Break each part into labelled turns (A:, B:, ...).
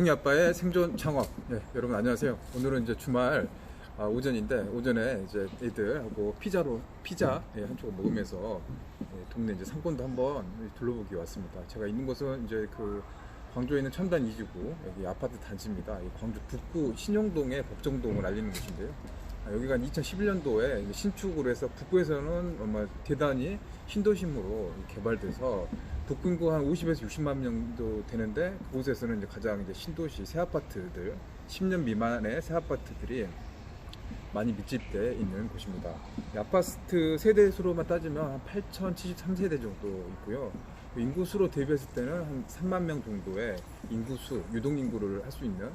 A: 나중에 아빠의 생존 창업. 네, 여러분 안녕하세요. 오늘은 이제 주말 오전인데, 오전에 이제 애들하고 피자 한쪽 먹으면서 동네 이제 상권도 한번 둘러보기 왔습니다. 제가 있는 곳은 이제 그 광주에 있는 첨단 이지구, 여기 아파트 단지입니다. 광주 북구 신용동의 법정동을 알리는 곳인데요. 여기가 2011년도에 신축으로 해서 북구에서는 정말 대단히 신도심으로 개발돼서 북구 인구 한 50에서 60만 명 정도 되는데, 그곳에서는 이제 가장 이제 신도시 새 아파트들, 10년 미만의 새 아파트들이 많이 밀집되어 있는 곳입니다. 아파트 세대 수로만 따지면 한 8,073세대 정도 있고요. 인구수로 대비했을 때는 한 3만 명 정도의 인구수, 유동인구를 할 수 있는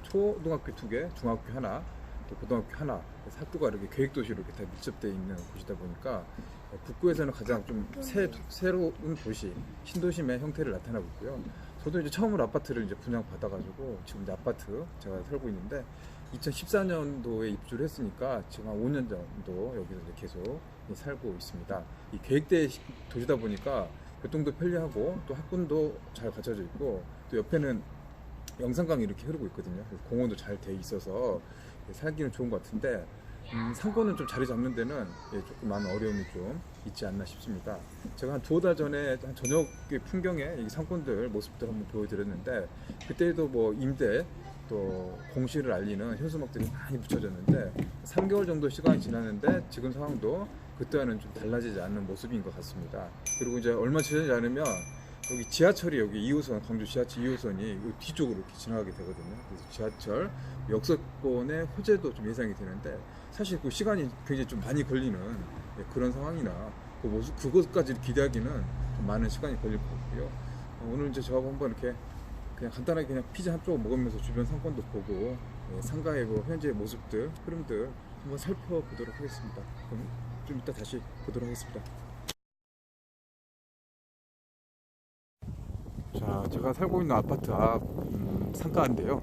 A: 초등학교 2개, 중학교 하나, 또 고등학교 하나, 학교가 이렇게 계획도시로 이렇게 다 밀집되어 있는 곳이다 보니까 북구에서는 가장 좀 새로운 도시, 신도심의 형태를 나타나고 있고요. 저도 이제 처음으로 아파트를 이제 분양받아가지고 지금 이제 아파트 제가 살고 있는데, 2014년도에 입주를 했으니까 지금 한 5년 정도 여기서 이제 계속 살고 있습니다. 이 계획대 도시다 보니까 교통도 편리하고 또 학군도 잘 갖춰져 있고, 또 옆에는 영산강이 이렇게 흐르고 있거든요. 공원도 잘 돼 있어서 살기는 좋은 것 같은데, 상권은 좀 자리 잡는 데는 조금 많은 어려움이 좀 있지 않나 싶습니다. 제가 한 2달 전에 한 저녁 풍경에 이 상권들 모습들 한번 보여드렸는데, 그때도 뭐 임대 또 공시를 알리는 현수막들이 많이 붙여졌는데, 3개월 정도 시간이 지났는데 지금 상황도 그때와는 좀 달라지지 않는 모습인 것 같습니다. 그리고 이제 얼마 지나지 않으면 여기 지하철이, 여기 2호선, 광주 지하철 2호선이 뒤쪽으로 이렇게 지나가게 되거든요. 그래서 지하철 역세권의 호재도 좀 예상이 되는데, 사실 그 시간이 굉장히 좀 많이 걸리는 그런 상황이나 그 모습, 그것까지 기대하기는 좀 많은 시간이 걸릴 것 같고요. 오늘 이제 저하고 한번 이렇게 그냥 간단하게 그냥 피자 한쪽 먹으면서 주변 상권도 보고, 상가의 뭐 현재의 모습들, 흐름들 한번 살펴보도록 하겠습니다. 그럼 좀 이따 다시 보도록 하겠습니다. 자, 제가 살고 있는 아파트 앞 상가인데요.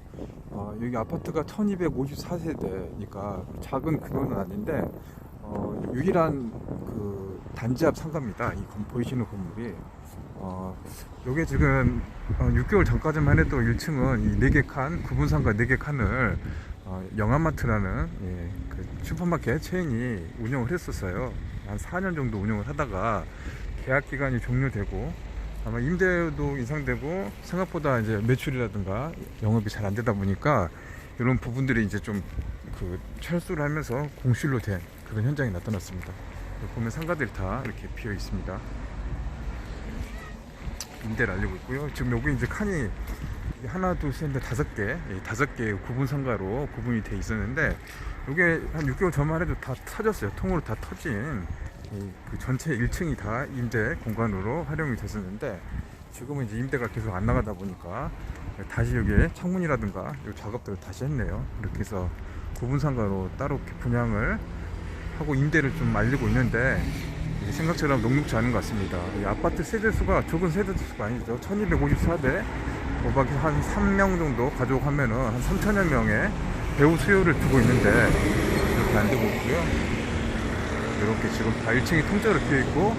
A: 여기 아파트가 1254세대니까 작은 규모는 아닌데, 유일한 그 단지 앞 상가입니다. 이 보이시는 건물이. 요게 지금 6개월 전까지만 해도 1층은 이 4개 칸, 구분 상가 4개 칸을 영암마트라는 그 슈퍼마켓 체인이 운영을 했었어요. 한 4년 정도 운영을 하다가 계약 기간이 종료되고, 아마 임대도 인상되고, 생각보다 이제 매출이라든가 영업이 잘 안 되다 보니까 이런 부분들이 이제 좀 그 철수를 하면서 공실로 된 그런 현장이 나타났습니다. 보면 상가들이 다 이렇게 비어 있습니다. 임대를 알리고 있고요. 지금 여기 이제 칸이 하나, 둘, 셋, 넷, 5개, 5개 구분 상가로 구분이 돼 있었는데, 이게 한 6개월 전만 해도 다 터졌어요. 통으로 다 터진 그 전체 1층이 다 임대 공간으로 활용이 됐었는데, 지금은 이제 임대가 계속 안 나가다 보니까 다시 여기에 창문이라든가 이 작업들을 다시 했네요. 이렇게 해서 구분 상가로 따로 이렇게 분양을 하고 임대를 좀 알리고 있는데, 생각처럼 녹록지 않은 것 같습니다. 이 아파트 세대수가 적은 세대수가 아니죠. 1254대, 도박이 한 3명 정도 가족하면은 한 3천여 명의 배우 수요를 두고 있는데, 이렇게 안 되고 있고요. 이렇게 지금 다 1층이 통째로 비어 있고,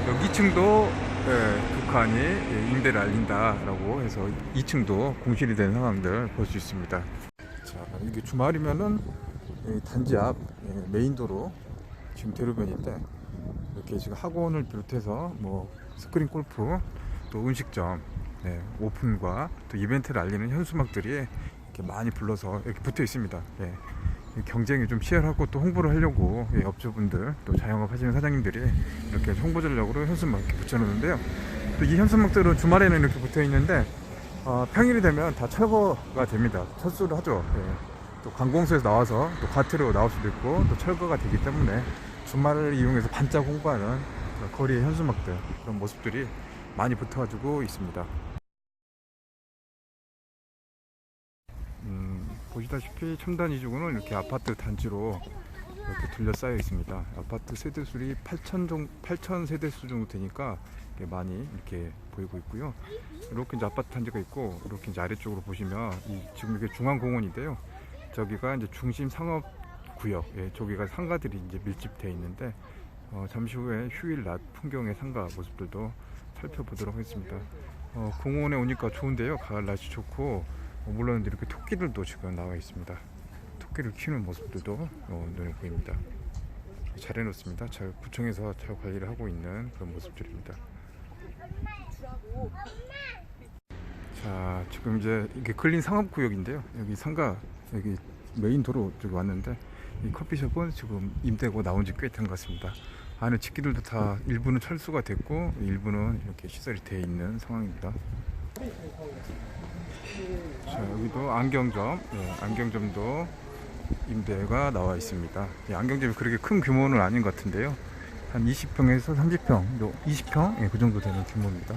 A: 여기 2층도 두 칸이 임대를 알린다라고 해서 2층도 공실이 된 상황들 볼 수 있습니다. 자, 이게 주말이면은 단지 앞 메인도로 지금 대로변인데, 이렇게 지금 학원을 비롯해서 뭐 스크린 골프, 또 음식점 오픈과 또 이벤트를 알리는 현수막들이 이렇게 많이 불러서 이렇게 붙어 있습니다. 경쟁이 좀 치열하고, 또 홍보를 하려고 업주분들, 또 자영업 하시는 사장님들이 이렇게 홍보 전략으로 현수막 이렇게 붙여놓는데요. 또 이 현수막들은 주말에는 이렇게 붙어 있는데, 평일이 되면 다 철거가 됩니다. 철수를 하죠. 또 관공서에서 나와서 또 과태료 나올 수도 있고, 또 철거가 되기 때문에 주말을 이용해서 반짝 홍보하는 거리의 현수막들, 그런 모습들이 많이 붙어가지고 있습니다. 보시다시피 첨단 이지구는 이렇게 아파트 단지로 이렇게 둘러싸여 있습니다. 아파트 세대수이 8천 세대수 정도 되니까 많이 이렇게 보이고 있고요. 이렇게 이제 아파트 단지가 있고, 이렇게 이제 아래쪽으로 보시면 지금 이게 중앙공원인데요. 저기가 이제 중심 상업 구역, 저기가 상가들이 이제 밀집되어 있는데, 잠시 후에 휴일 낮 풍경의 상가 모습들도 살펴보도록 하겠습니다. 공원에 오니까 좋은데요. 가을 날씨 좋고, 몰랐는데 이렇게 토끼들도 지금 나와 있습니다. 토끼를 키우는 모습들도 눈에 보입니다. 잘 해놓습니다. 잘 구청에서 잘 관리를 하고 있는 그런 모습들입니다. 자, 지금 이제 이게 근린 상업구역인데요. 여기 상가, 여기 메인 도로 쪽에 왔는데 이 커피숍은 지금 임대고 나온 지 꽤 된 것 같습니다. 안에 집기들도 다 일부는 철수가 됐고 일부는 이렇게 시설이 되어 있는 상황입니다. 자, 여기도 안경점, 안경점도 임대가 나와 있습니다. 안경점이 그렇게 큰 규모는 아닌 것 같은데요. 한 20평에서 30평, 20평? 그 정도 되는 규모입니다.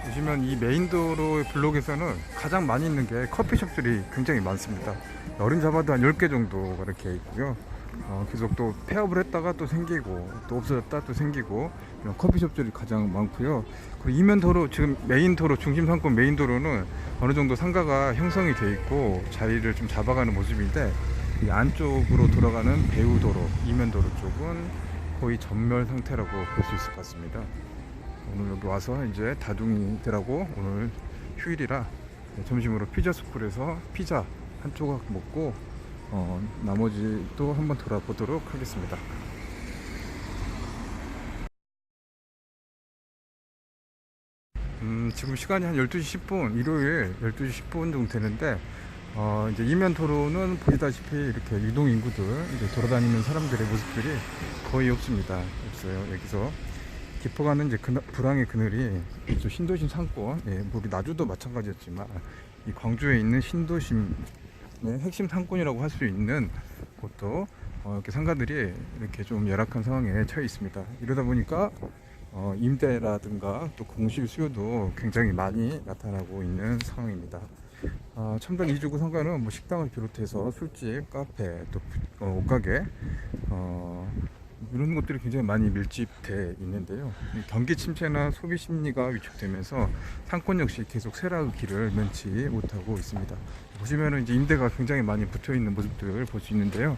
A: 보시면 이 메인도로 블록에서는 가장 많이 있는 게 커피숍들이 굉장히 많습니다. 어림잡아도 한 10개 정도가 이렇게 있고요. 계속 또 폐업을 했다가 또 생기고 또 없어졌다 또 생기고 이런 커피숍들이 가장 많고요. 그리고 이면도로, 지금 메인도로, 중심 상권 메인도로는 어느 정도 상가가 형성이 되어 있고 자리를 좀 잡아가는 모습인데, 이 안쪽으로 돌아가는 배우도로, 이면도로 쪽은 거의 전멸 상태라고 볼 수 있을 것 같습니다. 오늘 여기 와서 이제 다둥이들하고 오늘 휴일이라 점심으로 피자 스쿨에서 피자 한 조각 먹고 나머지 또 한번 돌아보도록 하겠습니다. 지금 시간이 한 12시 10분, 일요일 12시 10분 정도 되는데, 이제 이면 도로는 보시다시피 이렇게 유동 인구들, 이제 돌아다니는 사람들의 모습들이 거의 없습니다. 없어요. 여기서 깊어가는 이제 불황의 그늘이 이쪽 신도심 상권, 우리 나주도 마찬가지였지만 이 광주에 있는 신도심의 핵심 상권이라고 할 수 있는 곳도 이렇게 상가들이 이렇게 좀 열악한 상황에 처해 있습니다. 이러다 보니까 임대라든가 또 공실 수요도 굉장히 많이 나타나고 있는 상황입니다. 첨단 2주구 상가는 뭐 식당을 비롯해서 술집, 카페, 또 옷가게, 이런 것들이 굉장히 많이 밀집돼 있는데요. 경기 침체나 소비 심리가 위축되면서 상권 역시 계속 쇠락의 길을 면치 못하고 있습니다. 보시면은 이제 임대가 굉장히 많이 붙어 있는 모습들을 볼 수 있는데요.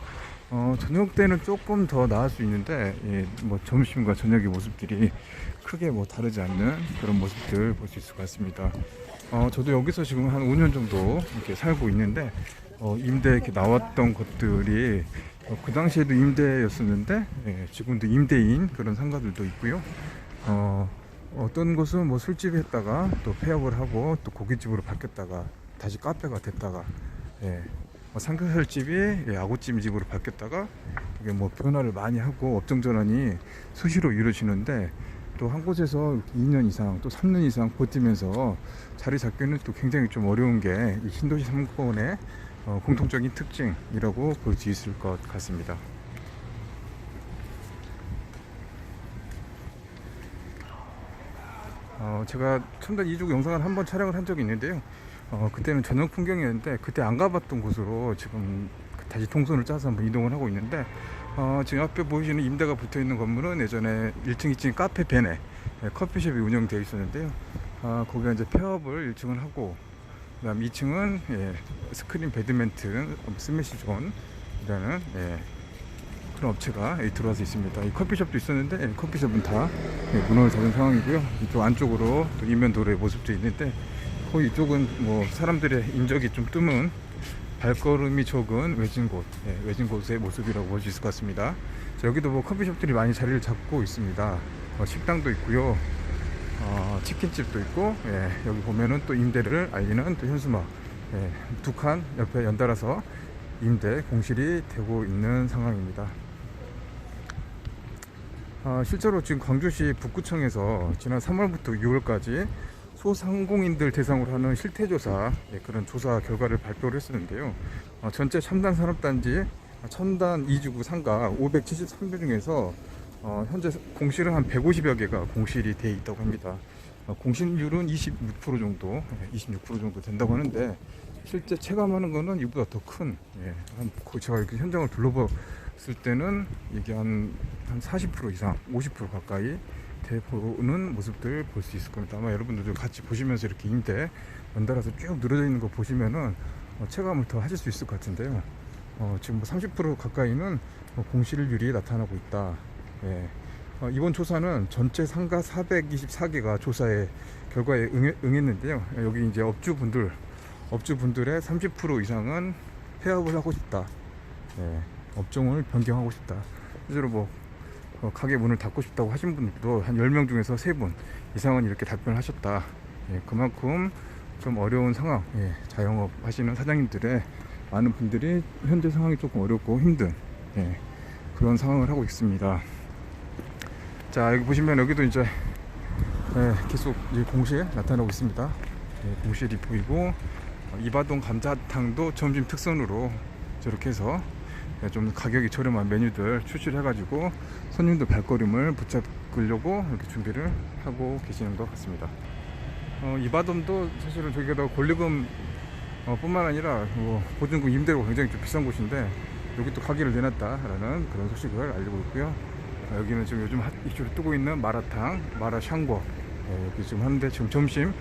A: 저녁 때는 조금 더 나을 수 있는데, 뭐 점심과 저녁의 모습들이 크게 뭐 다르지 않는 그런 모습들 볼 수 있을 것 같습니다. 저도 여기서 지금 한 5년 정도 이렇게 살고 있는데, 임대 이렇게 나왔던 것들이 그 당시에도 임대였었는데, 지금도 임대인 그런 상가들도 있고요. 어떤 곳은 뭐 술집에 했다가 또 폐업을 하고 또 고깃집으로 바뀌었다가 다시 카페가 됐다가, 삼겹살집이 아구찜집으로 바뀌었다가 이게 뭐 변화를 많이 하고 업종 전환이 수시로 이루어지는데, 또 한 곳에서 2년 이상 또 3년 이상 버티면서 자리 잡기는 또 굉장히 좀 어려운 게 이 신도시 상권의 공통적인 특징이라고 볼 수 있을 것 같습니다. 제가 첨단 2주구 영상을 한번 촬영을 한 적이 있는데요. 그때는 저녁 풍경이었는데, 그때 안 가봤던 곳으로 지금 다시 동선을 짜서 한번 이동을 하고 있는데, 지금 앞에 보이시는 임대가 붙어 있는 건물은 예전에 1층, 2층 카페 베네, 커피숍이 운영되어 있었는데요. 거기가 이제 폐업을 1층을 하고, 그 다음 2층은 스크린 배드민턴 스매시존이라는 그런 업체가 들어와서 있습니다. 이 커피숍도 있었는데 커피숍은 다 문을 닫은 상황이고요. 이쪽 안쪽으로 또 이면도로의 모습도 있는데, 거의 이쪽은 뭐 사람들의 인적이 좀 드문, 발걸음이 적은 외진 곳, 외진 곳의 모습이라고 볼 수 있을 것 같습니다. 자, 여기도 뭐 커피숍들이 많이 자리를 잡고 있습니다. 식당도 있고요. 치킨집도 있고, 여기 보면은 또 임대를 알리는 또 현수막, 두 칸 옆에 연달아서 임대 공실이 되고 있는 상황입니다. 실제로 지금 광주시 북구청에서 지난 3월부터 6월까지 소상공인들 대상으로 하는 실태조사, 그런 조사 결과를 발표를 했었는데요. 전체 첨단 산업단지 첨단 2주구 상가 573개 중에서 현재 공실은 한 150여 개가 공실이 되어 있다고 합니다. 공실률은 26% 정도, 26% 정도 된다고 하는데, 실제 체감하는 거는 이보다 더 큰, 제가 이렇게 현장을 둘러봤을 때는 이게 한 40% 이상, 50% 가까이 보는 모습들 볼 수 있을 겁니다. 아마 여러분들도 같이 보시면서 이렇게 임대 연달아서 쭉 늘어져 있는 거 보시면은 체감을 더 하실 수 있을 것 같은데요. 지금 뭐 30% 가까이는 공실률이 나타나고 있다. 이번 조사는 전체 상가 424개가 조사에 결과에 응했는데요. 여기 이제 업주분들의 30% 이상은 폐업을 하고 싶다. 네, 업종을 변경하고 싶다. 실제로 뭐 가게 문을 닫고 싶다고 하신 분들도 한 10명 중에서 3분 이상은 이렇게 답변을 하셨다. 예, 그만큼 좀 어려운 상황, 예, 자영업 하시는 사장님들의 많은 분들이 현재 상황이 조금 어렵고 힘든, 예, 그런 상황을 하고 있습니다. 자, 여기 보시면 여기도 이제, 예, 계속 공실 나타나고 있습니다. 예, 공실이 보이고, 이바동 감자탕도 점심 특선으로 저렇게 해서 좀 가격이 저렴한 메뉴들 출시를 해가지고 손님들 발걸음을 붙잡으려고 이렇게 준비를 하고 계시는 것 같습니다. 이바돔도 사실은 저기가 권리금 뿐만 아니라 뭐 보증금 임대료가 굉장히 좀 비싼 곳인데 여기 또 가게를 내놨다라는 그런 소식을 알리고 있고요. 여기는 지금 요즘 이슈로 뜨고 있는 마라탕, 마라샹궈, 여기 지금 하는데 지금 점심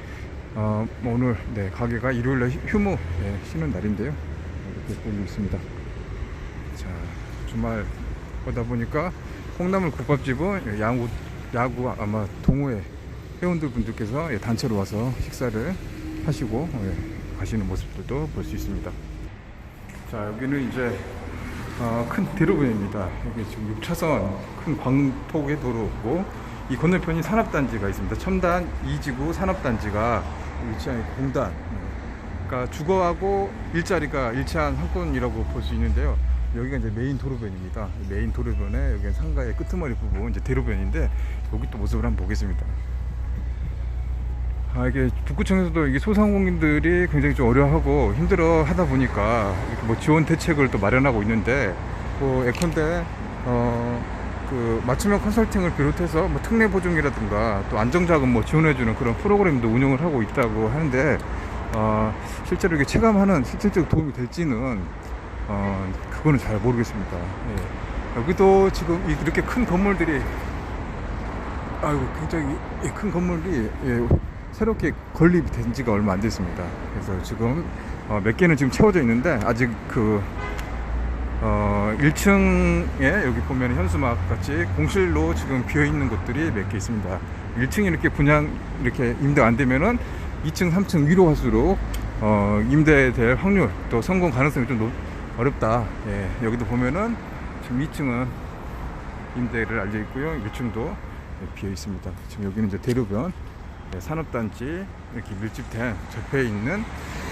A: 오늘, 네, 가게가 일요일날 휴무, 네, 쉬는 날인데요. 이렇게 보이고 있습니다. 자, 주말 오다 보니까 콩나물 국밥집은 야구 아마 동호회 회원들 분들께서 단체로 와서 식사를 하시고 가시는 모습들도 볼 수 있습니다. 자, 여기는 이제 큰 대로변입니다. 여기 지금 6차선 큰 광폭의 도로고 이 건너편이 산업단지가 있습니다. 첨단 2지구 산업단지가 위치한 공단, 그러니까 주거하고 일자리가 일치한 상권이라고 볼 수 있는데요. 여기가 이제 메인 도로변입니다. 메인 도로변에 여기 상가의 끄트머리 부분 이제 대로변인데 여기 또 모습을 한번 보겠습니다. 이게 북구청에서도 이게 소상공인들이 굉장히 좀 어려워하고 힘들어 하다 보니까 이렇게 뭐 지원 대책을 또 마련하고 있는데, 뭐 예컨대 그 맞춤형 컨설팅을 비롯해서 뭐 특례 보증이라든가 또 안정자금 뭐 지원해주는 그런 프로그램도 운영을 하고 있다고 하는데, 실제로 이게 체감하는 실질적 도움이 될지는 그거는 잘 모르겠습니다. 예. 여기도 지금 이렇게 큰 건물들이, 굉장히 큰 건물이, 예, 새롭게 건립이 된 지가 얼마 안 됐습니다. 그래서 지금 몇 개는 지금 채워져 있는데 아직 그 1층에 여기 보면 현수막 같이 공실로 지금 비어 있는 곳들이 몇 개 있습니다. 1층이 이렇게 이렇게 임대 안 되면은 2층, 3층 위로 갈수록 임대될 확률 또 성공 가능성이 좀 어렵다. 예, 여기도 보면은 지금 2층은 임대를 알려 있고요. 1층도 비어 있습니다. 지금 여기는 이제 대로변, 네, 산업단지 이렇게 밀집된 접해 있는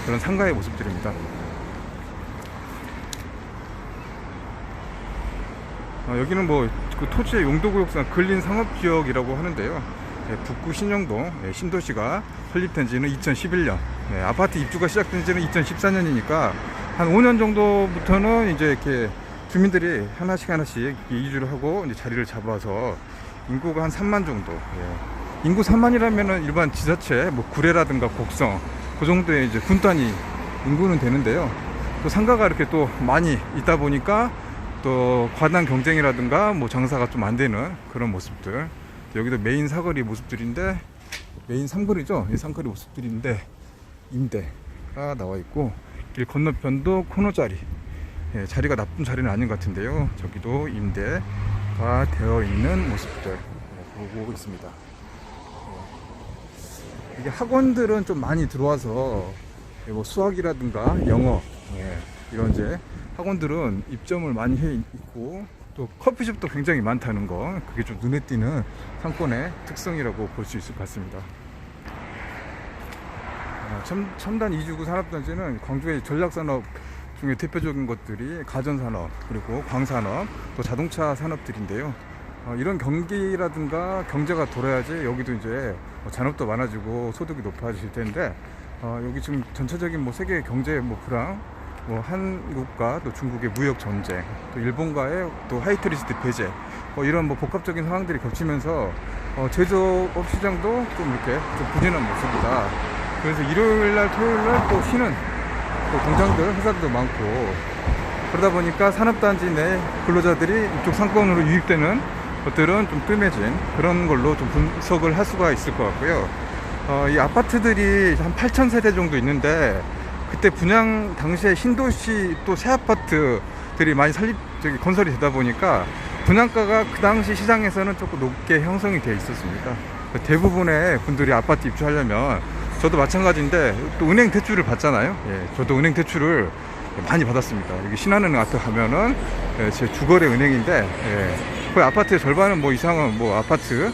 A: 그런 상가의 모습들입니다. 여기는 뭐 그 토지의 용도구역상 근린 상업지역이라고 하는데요. 네, 북구 신영동, 네, 신도시가 설립된 지는 2011년, 네, 아파트 입주가 시작된 지는 2014년이니까 한 5년 정도부터는 이제 이렇게 주민들이 하나씩 이주를 하고 이제 자리를 잡아서 인구가 한 3만 정도. 예. 인구 3만이라면은 일반 지자체, 뭐 구례라든가 곡성, 그 정도의 이제 군 단위 인구는 되는데요. 또 상가가 이렇게 또 많이 있다 보니까 또 과당 경쟁이라든가 뭐 장사가 좀 안 되는 그런 모습들. 여기도 메인 사거리 모습들인데, 메인 상거리죠. 이 상거리 모습들인데 임대가 나와 있고, 길 건너편도 코너 자리, 예, 자리가 나쁜 자리는 아닌 것 같은데요. 저기도 임대가 되어 있는 모습들 보고 있습니다. 이게 학원들은 좀 많이 들어와서 뭐 수학이라든가 영어, 예, 이런 이제 학원들은 입점을 많이 해 있고, 또 커피숍도 굉장히 많다는 거, 그게 좀 눈에 띄는 상권의 특성이라고 볼 수 있을 것 같습니다. 첨단 2주구 산업단지는 광주의 전략산업 중에 대표적인 것들이 가전산업, 그리고 광산업, 또 자동차 산업들인데요. 이런 경기라든가 경제가 돌아야지 여기도 이제 잔업도 많아지고 소득이 높아질 텐데, 여기 지금 전체적인 뭐 세계 경제 뭐 불황, 뭐 한국과 또 중국의 무역 전쟁, 또 일본과의 또 화이트리스트 배제, 이런 뭐 복합적인 상황들이 겹치면서 제조업 시장도 좀 이렇게 좀 부진한 모습이다. 그래서 일요일날, 토요일날 또 쉬는 또 공장들, 회사들도 많고, 그러다 보니까 산업단지 내 근로자들이 이쪽 상권으로 유입되는 것들은 좀 뜸해진 그런 걸로 좀 분석을 할 수가 있을 것 같고요. 이 아파트들이 한 8,000세대 정도 있는데, 그때 분양 당시에 신도시 또 새 아파트들이 많이 건설이 되다 보니까 분양가가 그 당시 시장에서는 조금 높게 형성이 되어 있었습니다. 대부분의 분들이 아파트 입주하려면, 저도 마찬가지인데 또 은행 대출을 받잖아요. 예, 저도 은행 대출을 많이 받았습니다. 여기 신한은행 앞에 가면은 제 주거래 은행인데, 거의 아파트의 절반은 뭐 이상은, 뭐 아파트의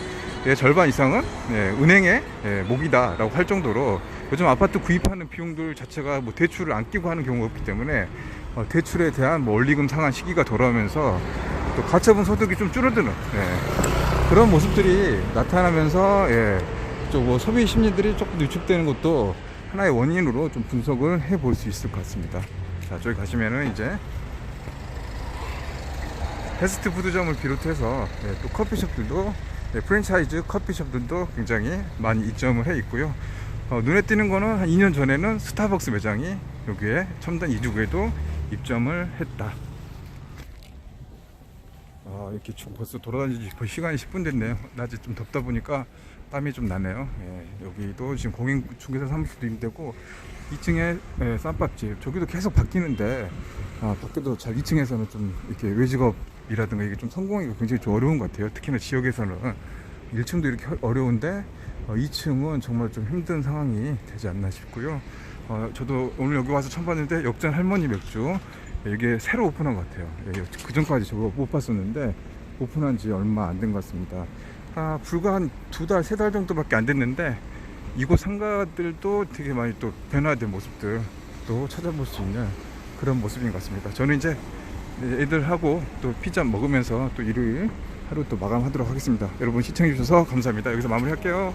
A: 절반 이상은 은행의 목이다라고 할 정도로, 요즘 아파트 구입하는 비용들 자체가 뭐 대출을 안 끼고 하는 경우가 없기 때문에 대출에 대한 뭐 원리금 상환 시기가 돌아오면서 또 가처분 소득이 좀 줄어드는 그런 모습들이 나타나면서 좀 뭐 소비 심리들이 조금 위축되는 것도 하나의 원인으로 좀 분석을 해볼 수 있을 것 같습니다. 자, 저기 가시면은 이제 패스트푸드점을 비롯해서 또 커피숍들도, 프랜차이즈 커피숍들도 굉장히 많이 입점을 해 있고요. 눈에 띄는 거는 한 2년 전에는 스타벅스 매장이 여기에 첨단 이주구에도 입점을 했다. 이렇게 벌써 돌아다니지 벌써 시간이 10분 됐네요. 낮에 좀 덥다 보니까 땀이 좀 나네요. 여기도 지금 공인중개사 사무실도 있는데고, 2층에 쌈밥집, 저기도 계속 바뀌는데, 밖에도 잘 2층에서는 좀 이렇게 외직업이라든가 이게 좀 성공하기가 굉장히 좀 어려운 것 같아요. 특히나 지역에서는 1층도 이렇게 어려운데 2층은 정말 좀 힘든 상황이 되지 않나 싶고요. 저도 오늘 여기 와서 처음 봤는데, 역전 할머니 맥주, 이게 새로 오픈한 것 같아요. 그 전까지 저거 못 봤었는데 오픈한 지 얼마 안 된 것 같습니다. 불과 한 2달, 3달 정도밖에 안 됐는데, 이곳 상가들도 되게 많이 또 변화된 모습들 또 찾아볼 수 있는 그런 모습인 것 같습니다. 저는 이제 애들하고 또 피자 먹으면서 또 일요일 하루 또 마감하도록 하겠습니다. 여러분 시청해 주셔서 감사합니다. 여기서 마무리할게요.